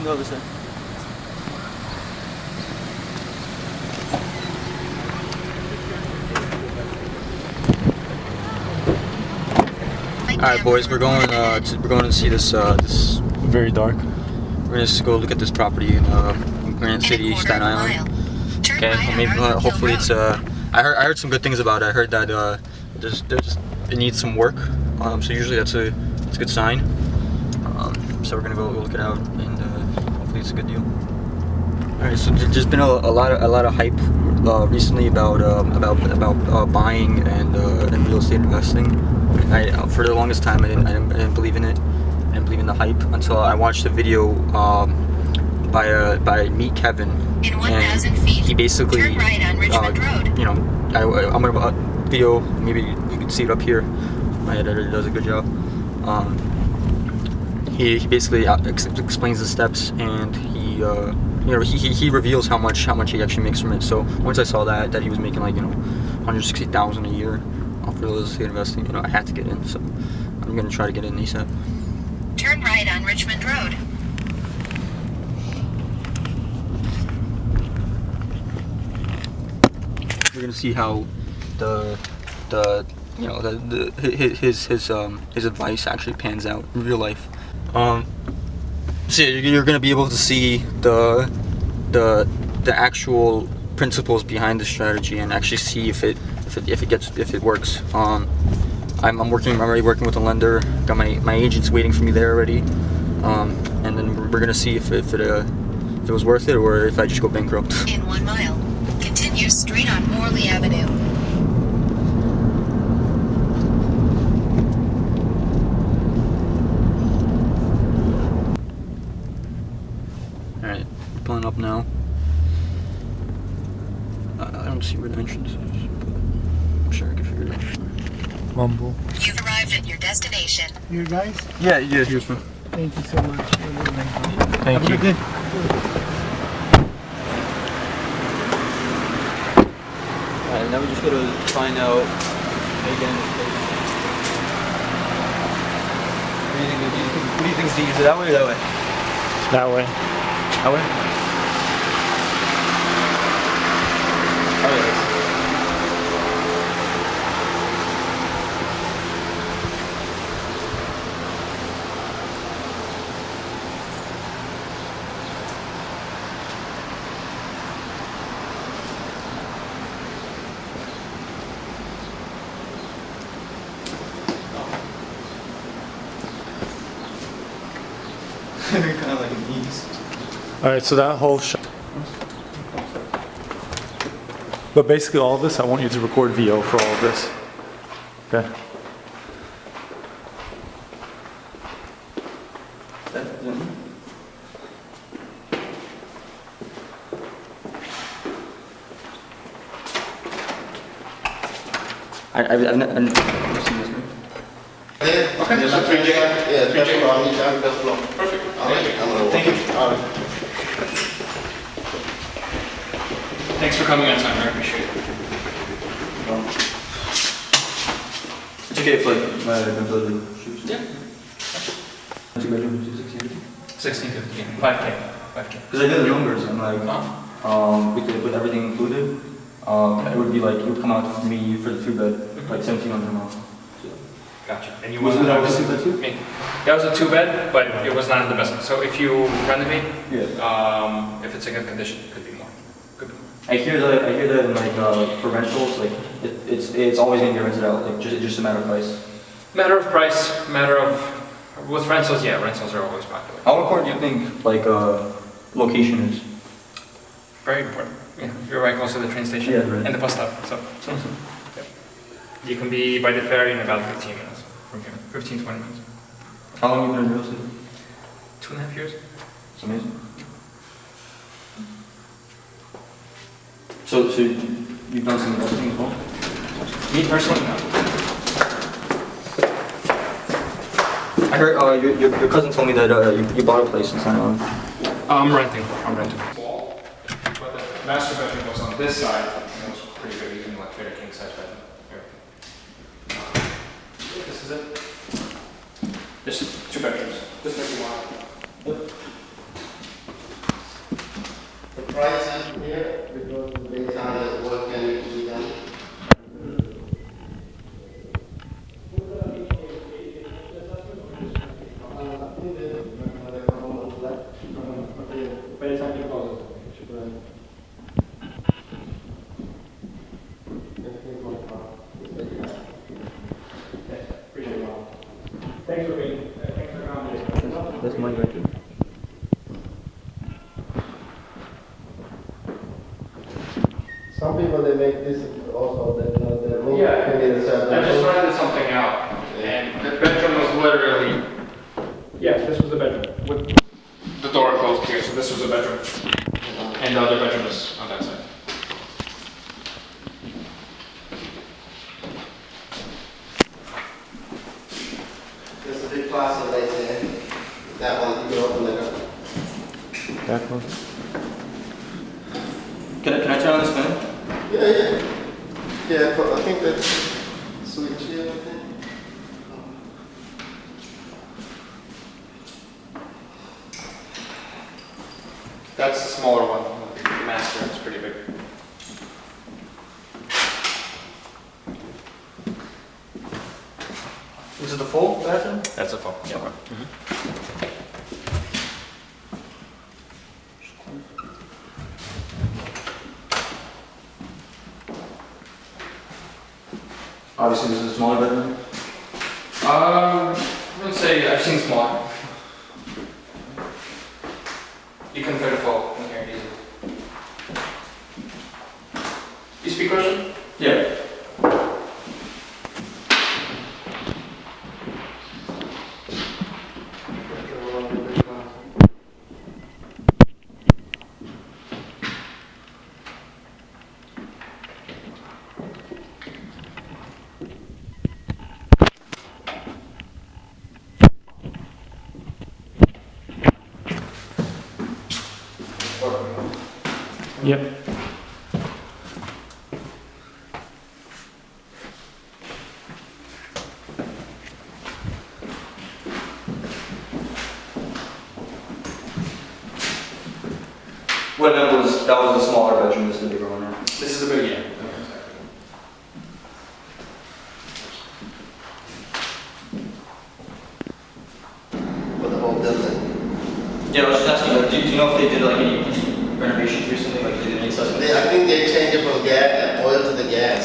on the other side. All right, boys, we're going to see this. This very dark. We're gonna just go look at this property in Granite City, Staten Island. Okay, well, maybe hopefully it's. I heard some good things about it. I heard that it needs some work. So usually that's a good sign. So we're gonna go look it out, and hopefully it's a good deal. All right, so there's been a lot of hype recently about buying and real estate investing. For the longest time I didn't believe in it. I didn't believe in the hype until I watched a video by Meet Kevin, and he basically turn right on Richmond Road. You know, I'm gonna video, maybe you can see it up here. My editor does a good job. He basically explains the steps, and he reveals how much he actually makes from it. So once I saw that he was making like $160,000 a year off real estate investing, I had to get in. So I'm gonna try to get in ASAP. Turn right on Richmond Road. We're gonna see how his advice actually pans out in real life. So you're gonna be able to see the actual principles behind the strategy and actually see if it works. I'm already working with a lender. Got my agents waiting for me there already, and then we're gonna see if it was worth it or if I just go bankrupt. In 1 mile, continue straight on Morley Avenue. All right, pulling up now. I don't see where the entrance is, but I'm sure I can figure it out. Mumble. You've arrived at your destination. You guys? Yeah, here's one. Thank you so much. Thank you. Good. Alright, now we just gotta find out how you get in this place. What do you think is the easier, that way or that way? That way. That way? Oh, yes. Kind of like an ease. Alright, so that whole but basically all of this, I want you to record VO for all of this. Okay? I've never seen this movie. Okay. Perfect. Thank you. Thanks for coming on time. I appreciate it. It's okay if like my ability shoots. Yeah. What's your bedroom? 1650. 5K. Because I did the numbers and like with everything included, it would be like it would come out for me for the 2-bed like $1,700 a month. Gotcha. And you Was it always a 2-bed too? That was a 2-bed, but it was not in the best. So if you renovate, Yeah. if it's in good condition, it could be more. I hear that in like for rentals, like it's always gonna get rented out, like just a matter of price. Matter of price, with rentals, yeah, rentals are always popular. How important do you think like location is? Very important. Yeah, you're right close to the train station and the bus stop. So yeah. You can be by the ferry in about 15 minutes from here. 15, 20 minutes. How long have you been in real estate? 2.5 years. It's amazing. So you've done some investing as well? Me personally, no. I heard your cousin told me that you bought a place in Staten Island. I'm renting. Wall, but the master bedroom was on this side. And it was pretty good, even like very king size bedroom. Here. This is it. Just 2 bedrooms. Just like you want. Yep. prices here because based on what can be done. Thanks for accommodating. That's mine right there. Some people they make this also that the room Yeah, can be inside I the just room. rented something out, and the bedroom was literally, yes, this was the bedroom, with the door closed here, so this was a bedroom. And the other bedroom was on that side. There's a big closet right there. That one you can open it up. Back one. Can I turn on this fan? Yeah. Yeah, but I think that's switch here, I think. That's the smaller one, the master, it's pretty big. Is it the full bathroom? That's a phone, yeah. Obviously, this is a smaller bedroom. I wouldn't say I've seen smaller. You can fit a full in here easily. You speak Russian? Yeah. Yep. Well, that was a smaller bedroom. This is the bigger one now. This is the big, yeah. For the whole building. Yeah, I was just asking, like, do you know if they did like any renovations recently? Like, they did any assessments? I think they changed it from gas, oil to the gas.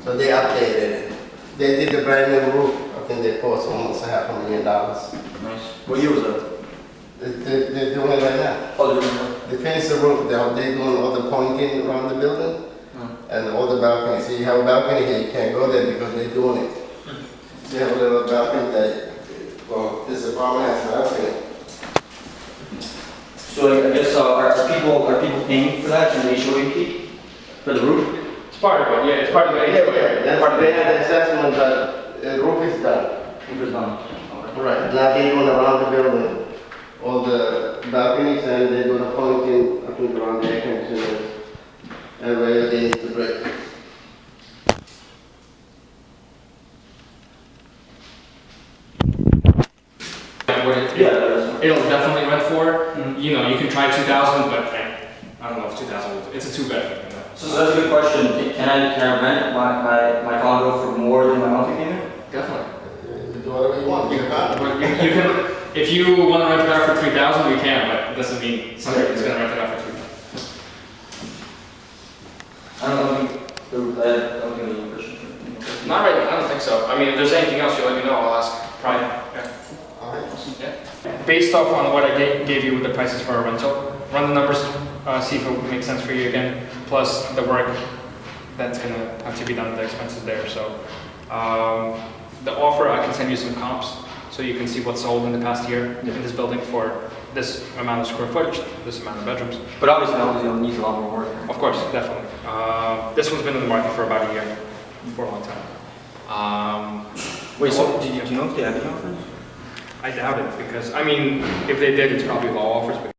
So they updated it. They did the brand new roof. I think they cost almost $500,000. Nice. What year was that? They're doing it right now. Oh, they're doing They finished the roof. They're doing all the pointing around the building and all the balconies. So you have a balcony here, you can't go there because they're doing it. So you have a little balcony that, well, this apartment has a balcony. So I guess are people paying for that? Can they show you for the roof? It's part of it, yeah, it's part of it. That's part they had the assessment, but the roof is done. Roof is done. Right. Now they're doing around the building, all the balconies, and they're doing a pointing, I think, around the air conditioners, and where they need to break. It'll definitely rent for, you know, you can try 2,000, but I don't know if 2,000, it's a two-bedroom. You know? So that's a good question. Can I rent my condo for more than my monthly payment? Definitely. Do whatever you want. You can. But you can, if you want to rent it out for 3,000, you can, but it doesn't mean somebody's going to rent it out for 3,000. I don't think any questions. Not right now, I don't think so. I mean, if there's anything else, you let me know, I'll ask Brian. Yeah. All right. Yeah. Based off on what I gave you with the prices for a rental, run the numbers, see if it makes sense for you again, plus the work that's going to have to be done, the expenses there. So the offer, I can send you some comps so you can see what's sold in the past year in this building for this amount of square footage, this amount of bedrooms. But obviously it needs a lot more work. Of course, definitely. This one's been in the market for about a year, for a long time. Wait, so do you know if they have any offers? I doubt it because, I mean, if they did, it's probably low offers